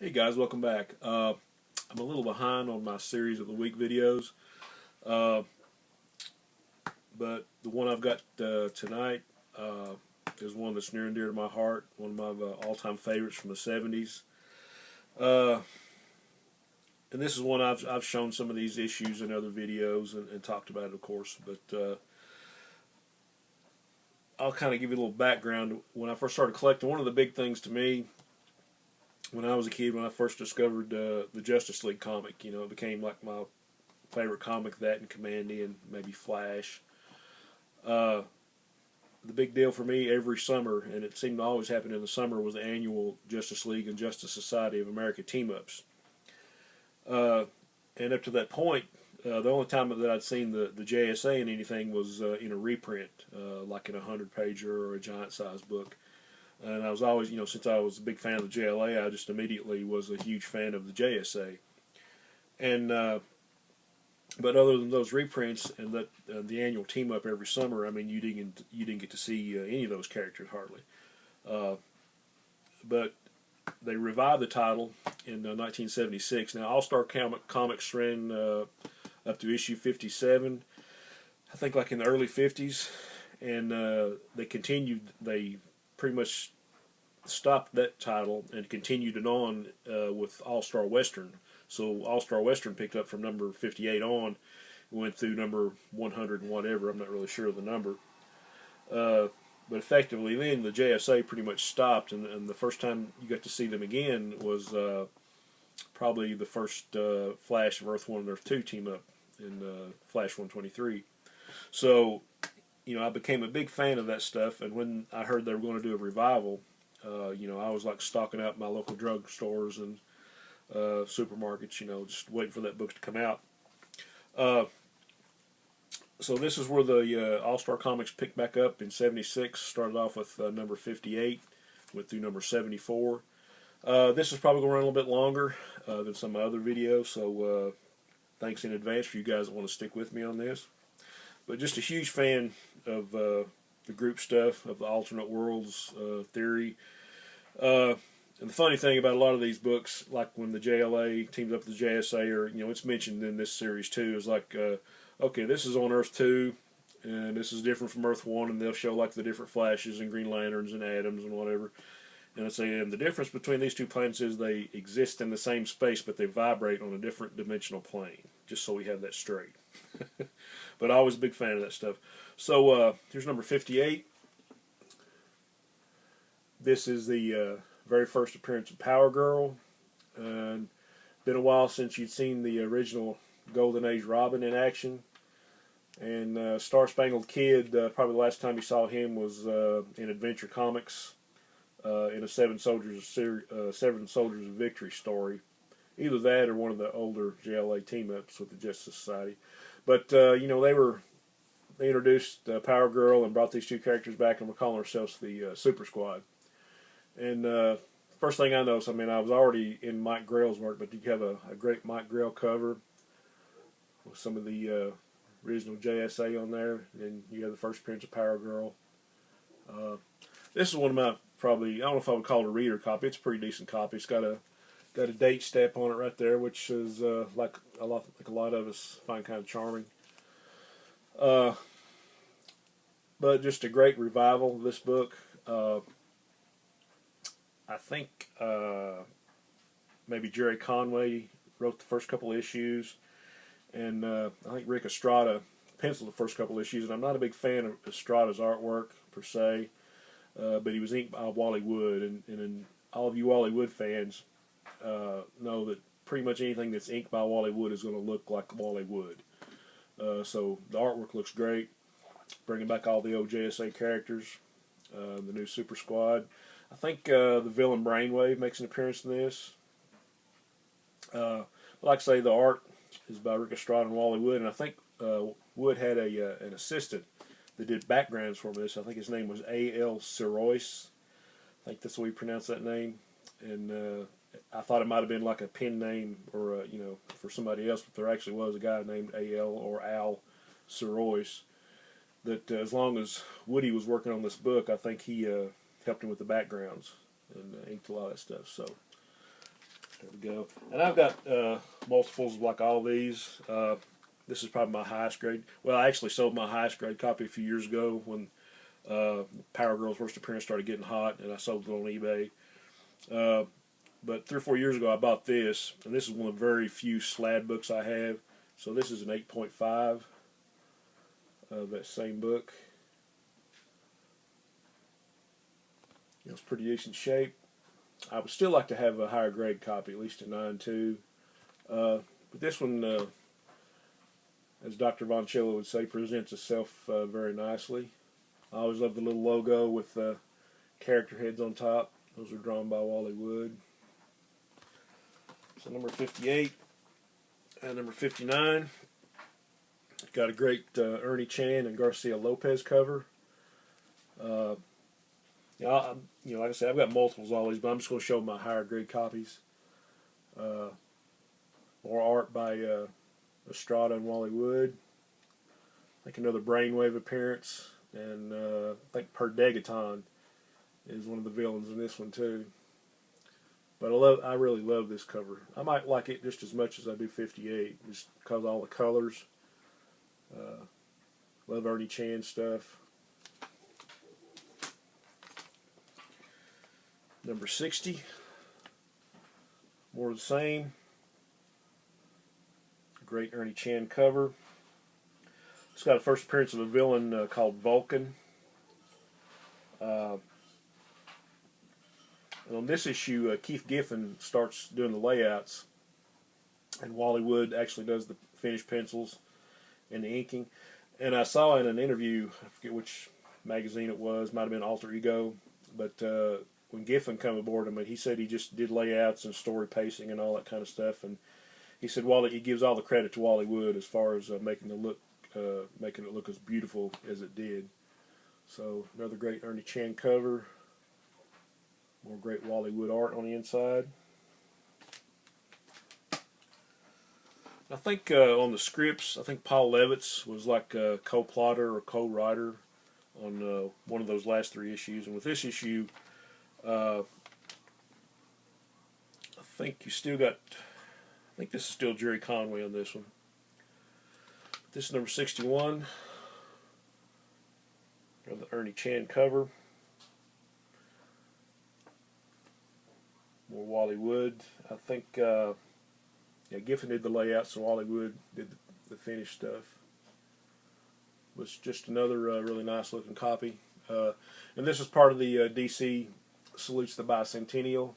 Hey guys, welcome back. I'm a little behind on my series of the week videos, uh, but the one I've got tonight is one that's near and dear to my heart, one of my all-time favorites from the 70s. Uh, and this is one I've shown some of these issues in other videos and talked about it, of course, but I'll kind of give you a little background. When I first started collecting, one of the big things to me when I was a kid, when I first discovered the Justice League comic, it became like my favorite comic, that and Commandy and maybe Flash. The big deal for me every summer, and it seemed to always happen in the summer, was the annual Justice League and Justice Society of America team-ups. And up to that point, the only time that I'd seen the JSA in anything was in a reprint, like in a 100-pager or a giant-sized book. And I was always, since I was a big fan of the JLA, I just immediately was a huge fan of the JSA. And but other than those reprints and the annual team up every summer, I mean, you didn't get to see any of those characters hardly. But they revived the title in 1976. Now, All-Star Comics ran up to issue 57, I think, like in the early 50s, and they continued. They pretty much stopped that title and continued it on with All-Star Western. So All-Star Western picked up from number 58 on, went through number 100 and whatever. I'm not really sure of the number. But effectively then the JSA pretty much stopped, and the first time you got to see them again was probably the first Flash of Earth 1 and Earth 2 team up in Flash 123. So I became a big fan of that stuff, and when I heard they were going to do a revival, I was like stocking up my local drug stores and supermarkets, just waiting for that book to come out. So this is where the All-Star Comics picked back up in 76, started off with number 58, went through number 74. This is probably going to run a little bit longer than some of my other videos, so thanks in advance for you guys that want to stick with me on this. But just a huge fan of the group stuff, of the alternate worlds theory. And the funny thing about a lot of these books, like when the JLA teams up with the JSA, or it's mentioned in this series too, is like, okay, this is on Earth 2, and this is different from Earth 1, and they'll show like the different Flashes and Green Lanterns and Atoms and whatever. And it's saying the difference between these two planets is they exist in the same space, but they vibrate on a different dimensional plane. Just so we have that straight. But I was a big fan of that stuff. So here's number 58. This is the very first appearance of Power Girl. Been a while since you'd seen the original Golden Age Robin in action. And Star Spangled Kid, probably the last time you saw him was in Adventure Comics in a Seven Soldiers of Victory story. Either that or one of the older JLA team-ups with the Justice Society. But, they introduced Power Girl and brought these two characters back, and we're calling ourselves the Super Squad. And first thing I noticed, I was already in Mike Grell's work, but you have a great Mike Grell cover with some of the original JSA on there, and you have the first appearance of Power Girl. This is one of my, probably, I don't know if I would call it a reader copy. It's a pretty decent copy. It's got a date stamp on it right there, which is like a lot of us find kind of charming. But just a great revival of this book. I think maybe Jerry Conway wrote the first couple issues, and I think Rick Estrada penciled the first couple issues. And I'm not a big fan of Estrada's artwork per se, but he was inked by Wally Wood, and all of you Wally Wood fans know that pretty much anything that's inked by Wally Wood is going to look like Wally Wood. So the artwork looks great, bringing back all the old JSA characters, the new Super Squad. I think the villain Brainwave makes an appearance in this. Like I say, the art is by Rick Estrada and Wally Wood, and I think Wood had an assistant that did backgrounds for this. I think his name was A.L. Sirois. I think that's the way you pronounce that name. And I thought it might have been like a pen name or for somebody else, but there actually was a guy named A.L. or Al Sirois that as long as Woody was working on this book, I think he helped him with the backgrounds and inked a lot of that stuff. So There we go. And I've got multiples like all these. This is probably my highest grade. Well, I actually sold my highest grade copy a few years ago when Power Girl's first appearance started getting hot, and I sold it on eBay. But 3 or 4 years ago, I bought this, and this is one of the very few slab books I have. So this is an 8.5 of that same book. It's pretty decent shape. I would still like to have a higher grade copy, at least a 9.2. But this one, as Dr. Voncello would say, presents itself very nicely. I always love the little logo with character heads on top. Those are drawn by Wally Wood. So number 58 and number 59. Got a great Ernie Chan and Garcia Lopez cover. Like I said, I've got multiples always, but I'm just going to show my higher grade copies. More art by Estrada and Wally Wood. I think another Brainwave appearance, and I think Perdegaton is one of the villains in this one too. But I really love this cover. I might like it just as much as I do 58, just because of all the colors. Love Ernie Chan stuff. Number 60, more of the same. Great Ernie Chan cover. It's got a first appearance of a villain called Vulcan. And on this issue, Keith Giffen starts doing the layouts, and Wally Wood actually does the finished pencils and the inking. And I saw in an interview, I forget which magazine it was, might have been Alter Ego, but when Giffen came aboard, I mean, he said he just did layouts and story pacing and all that kind of stuff, and he said he gives all the credit to Wally Wood as far as making it look as beautiful as it did. So another great Ernie Chan cover. More great Wally Wood art on the inside. I think on the scripts, I think Paul Levitz was like a co-plotter or co-writer on one of those last 3 issues. And with this issue, I think you still got, I think this is still Jerry Conway on this one. This is number 61. The Ernie Chan cover. More Wally Wood. I think Giffen did the layout, so Wally Wood did the finished stuff. It was just another really nice looking copy. And this is part of the DC Salutes the Bicentennial.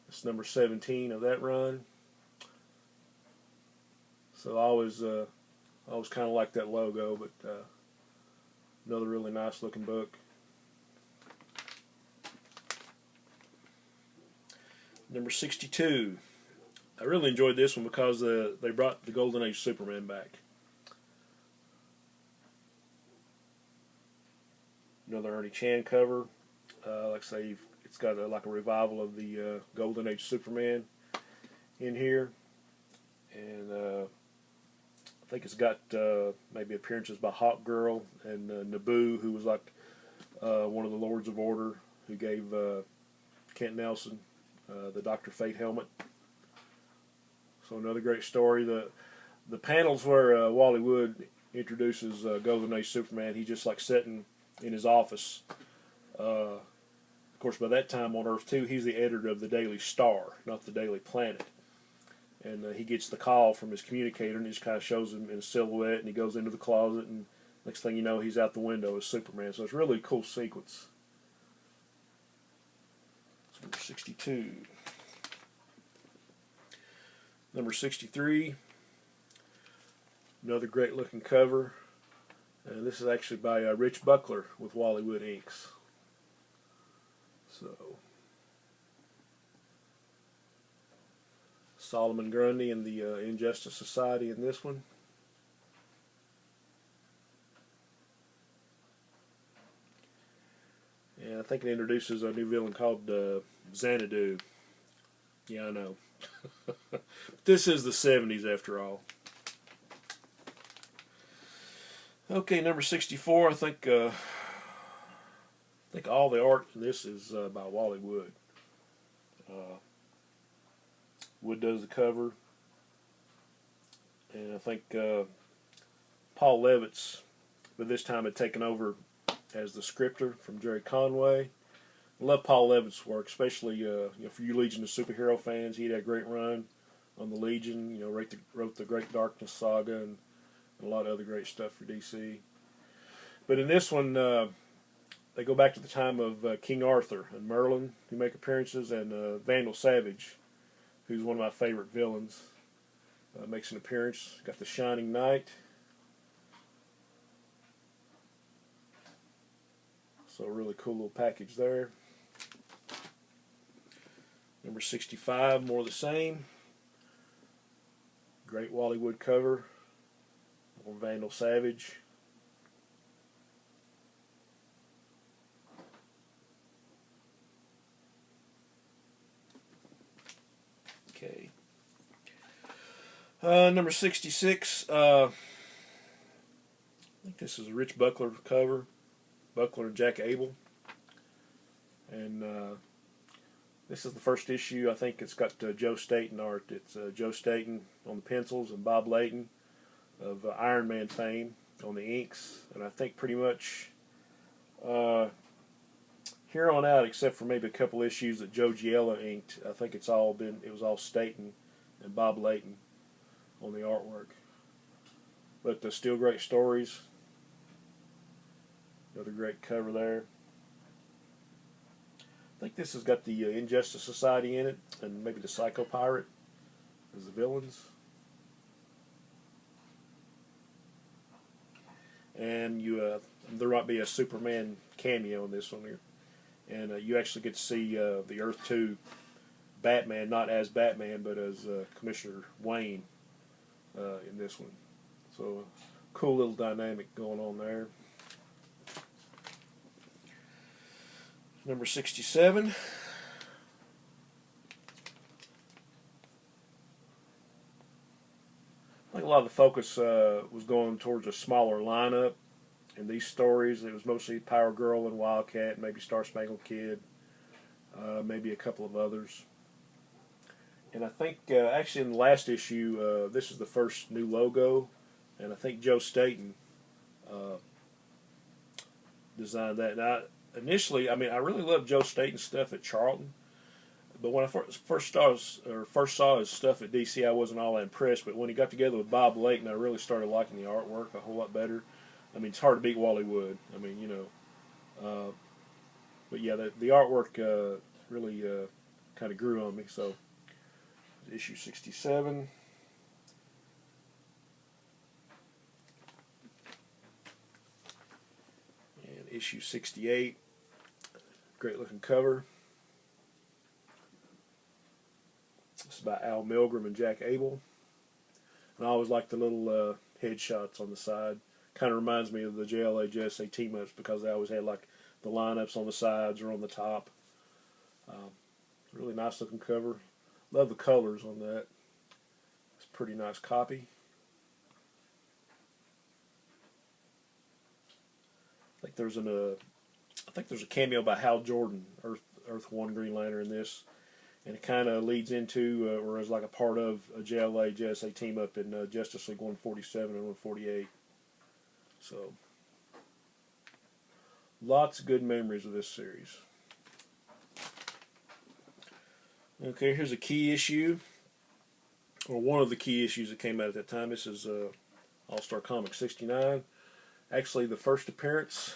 It's number 17 of that run. So I always kind of like that logo, but another really nice looking book. Number 62. I really enjoyed this one because they brought the Golden Age Superman back. Another Ernie Chan cover. Like I say, it's got like a revival of the Golden Age Superman in here. And I think it's got maybe appearances by Hawk Girl and Naboo, who was like one of the Lords of Order, who gave Kent Nelson the Dr. Fate helmet. So another great story. The panels where Wally Wood introduces Golden Age Superman, he's just like sitting in his office. Of course, by that time on Earth 2, he's the editor of the Daily Star, not the Daily Planet. And he gets the call from his communicator, and he just kind of shows him in a silhouette, and he goes into the closet, and next thing you know, he's out the window as Superman. So it's really a cool sequence. That's number 62. Number 63. Another great looking cover. This is actually by Rich Buckler with Wally Wood inks. So Solomon Grundy and the Injustice Society in this one. And I think it introduces a new villain called Xanadu. Yeah, I know. This is the 70s after all. Okay, number 64. I think all the art in this is by Wally Wood. Wood does the cover. And I think Paul Levitz, by this time, had taken over as the scripter from Jerry Conway. I love Paul Levitz's work, especially for you Legion of Superhero fans. He had a great run on the Legion. Wrote the Great Darkness saga and a lot of other great stuff for DC. But in this one, they go back to the time of King Arthur and Merlin, who make appearances, and Vandal Savage, who's one of my favorite villains, makes an appearance. Got the Shining Knight. So a really cool little package there. Number 65, more of the same. Great Wally Wood cover. More Vandal Savage. Okay. Number 66. I think this is a Rich Buckler cover. Buckler and Jack Abel. And this is the first issue. I think it's got Joe Staton art. It's Joe Staton on the pencils and Bob Layton of Iron Man fame on the inks. And I think pretty much here on out, except for maybe a couple issues that Joe Giella inked, I think it was all Staton and Bob Layton on the artwork. But still great stories. Another great cover there. I think this has got the Injustice Society in it, and maybe the Psycho Pirate as the villains. And there might be a Superman cameo in this one here. And you actually get to see the Earth 2 Batman, not as Batman, but as Commissioner Wayne in this one. So, cool little dynamic going on there. Number 67. I think a lot of the focus was going towards a smaller lineup in these stories. It was mostly Power Girl and Wildcat, maybe Star Spangled Kid, maybe a couple of others. And I think actually in the last issue, this is the first new logo, and I think Joe Staton designed that. Now, initially, I really loved Joe Staton's stuff at Charlton, but when I first saw his stuff at DC, I wasn't all that impressed. But when he got together with Bob Layton, I really started liking the artwork a whole lot better. It's hard to beat Wally Wood. But yeah, the artwork really kind of grew on me. So, issue 67. And issue 68. Great looking cover. This is by Al Milgrom and Jack Abel. And I always like the little headshots on the side. Kind of reminds me of the JLA JSA team-ups because they always had like the lineups on the sides or on the top. Really nice looking cover. Love the colors on that. It's a pretty nice copy. I think there's a cameo by Hal Jordan, Earth 1 Green Lantern in this, and it kind of leads into or is like a part of a JLA JSA team up in Justice League 147 and 148. So lots of good memories of this series. Okay, here's a key issue, or one of the key issues that came out at that time. This is All-Star Comics 69. Actually, the first appearance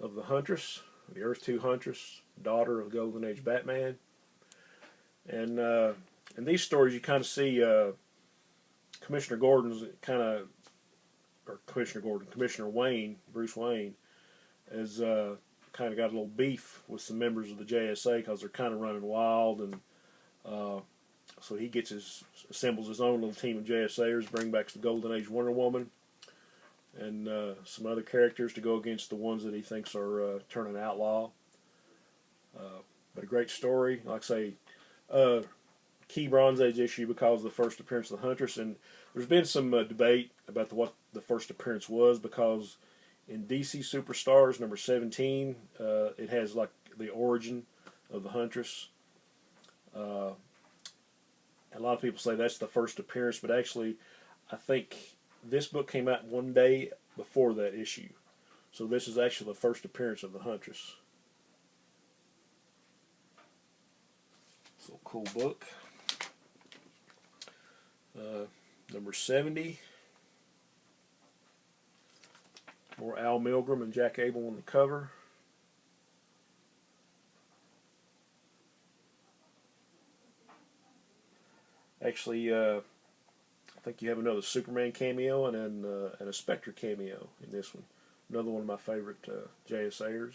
of the Huntress, the Earth 2 Huntress, daughter of Golden Age Batman. And in these stories, you kind of see Commissioner Wayne, Bruce Wayne, has kind of got a little beef with some members of the JSA because they're kind of running wild, and so he assembles his own little team of JSAers, bring back the Golden Age Wonder Woman, and some other characters to go against the ones that he thinks are turning outlaw. But a great story, like I say, key Bronze Age issue because of the first appearance of the Huntress, and there's been some debate about what the first appearance was, because in DC Superstars number 17, it has like the origin of the Huntress, lot of people say that's the first appearance, but actually, I think this book came out one day before that issue. So this is actually the first appearance of the Huntress. So cool book. Number 70. More Al Milgrom and Jack Abel on the cover. Actually, I think you have another Superman cameo and a Spectre cameo in this one. Another one of my favorite JSAers.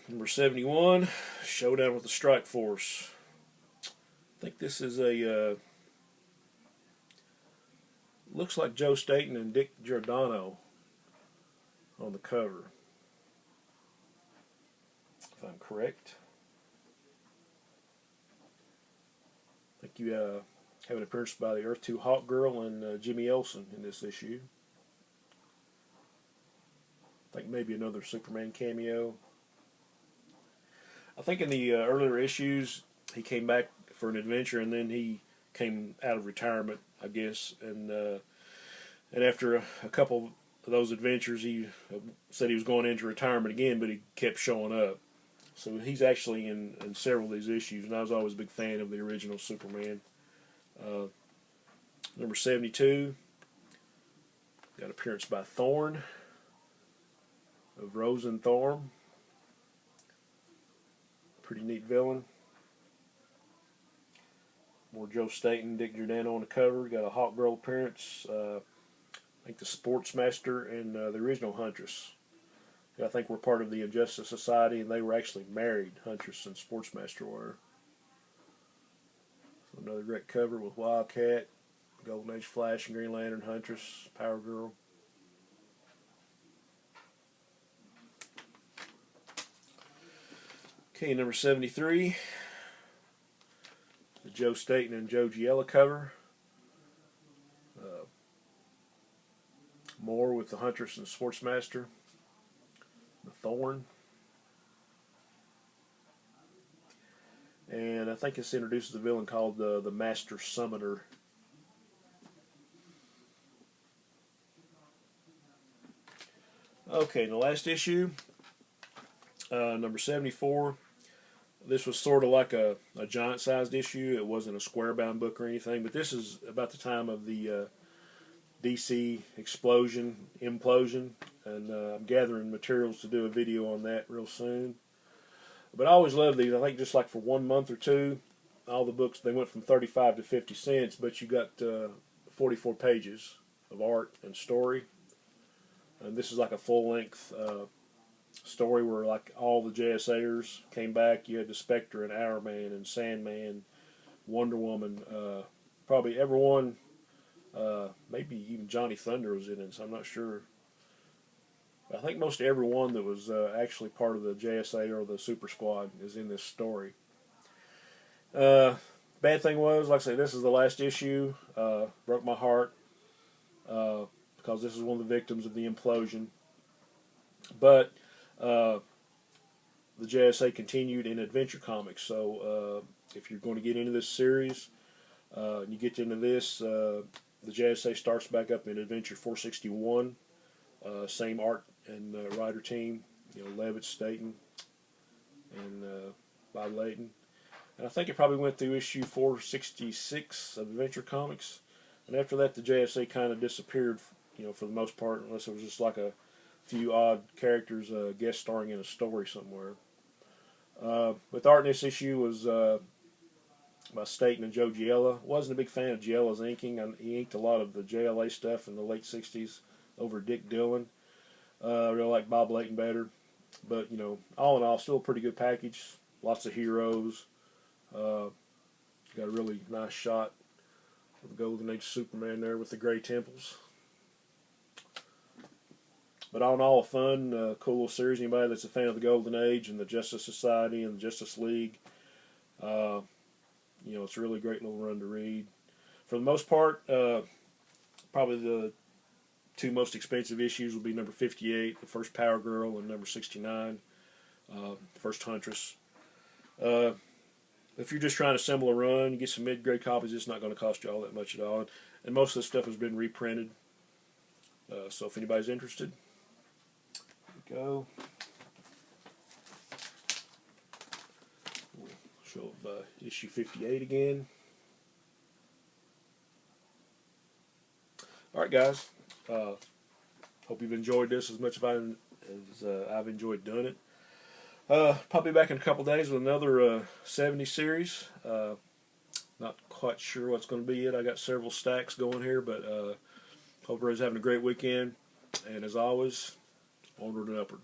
Number 71, Showdown with the Strike Force. I think this is a, looks like Joe Staton and Dick Giordano on the cover, if I'm correct. I think you have an appearance by the Earth 2 Hawk Girl and Jimmy Olsen in this issue. I think maybe another Superman cameo. I think in the earlier issues he came back for an adventure, and then he came out of retirement, I guess, and after a couple of those adventures, he said he was going into retirement again, but he kept showing up. So he's actually in several of these issues, and I was always a big fan of the original Superman. Number 72, got an appearance by Thorne of Rose and Thorn. Pretty neat villain. More Joe Staton, Dick Giordano on the cover. Got a Hawk Girl appearance. I think the Sportsmaster and the original Huntress. I think we're part of the Injustice Society, and they were actually married. Huntress and Sportsmaster were. So another great cover with Wildcat, Golden Age Flash and Green Lantern, Huntress, Power Girl. Okay, number 73. The Joe Staton and Joe Giella cover. More with the Huntress and Sportsmaster. The Thorn. And I think this introduces a villain called the Master Summoner. Okay, in the last issue, number 74, this was sort of like a giant-sized issue. It wasn't a square-bound book or anything, but this is about the time of the DC implosion, and I'm gathering materials to do a video on that real soon. But I always loved these. I think just like for 1 month or two, all the books, they went from 35 to 50 cents, but you got 44 pages of art and story. And this is like a full-length story where like all the JSAers came back. You had the Spectre and Hourman and Sandman, Wonder Woman, probably everyone. Maybe even Johnny Thunder was in it, so I'm not sure. I think most everyone that was actually part of the JSA or the Super Squad is in this story. Bad thing was, like I say, this is the last issue. Broke my heart because this is one of the victims of the implosion. But the JSA continued in Adventure Comics, so if you're going to get into this series, and you get into this, the JSA starts back up in Adventure 461. Same art and writer team, Levitt, Staton, and Bob Layton. And I think it probably went through issue 466 of Adventure Comics. And after that, the JSA kind of disappeared, for the most part, unless it was just like a few odd characters guest starring in a story somewhere. But the art in this issue was by Staton and Joe Giella. Wasn't a big fan of Giella's inking. He inked a lot of the JLA stuff in the late 60s over Dick Dillon. I really like Bob Layton better. But, all in all, still a pretty good package. Lots of heroes. Got a really nice shot of the Golden Age Superman there with the gray temples. But all in all, a fun, cool little series. Anybody that's a fan of the Golden Age and the Justice Society and the Justice League, it's a really great little run to read. For the most part, probably the two most expensive issues will be number 58, the first Power Girl, and number 69, First Huntress. If you're just trying to assemble a run, you get some mid-grade copies, it's not going to cost you all that much at all. And most of the stuff has been reprinted. So if anybody's interested, here we go. We'll show issue 58 again. Alright guys, hope you've enjoyed this as much as I've enjoyed doing it. Probably back in a couple days with another 70 series. Not quite sure what's going to be yet. I got several stacks going here, but hope everybody's having a great weekend. And as always, onward and upward.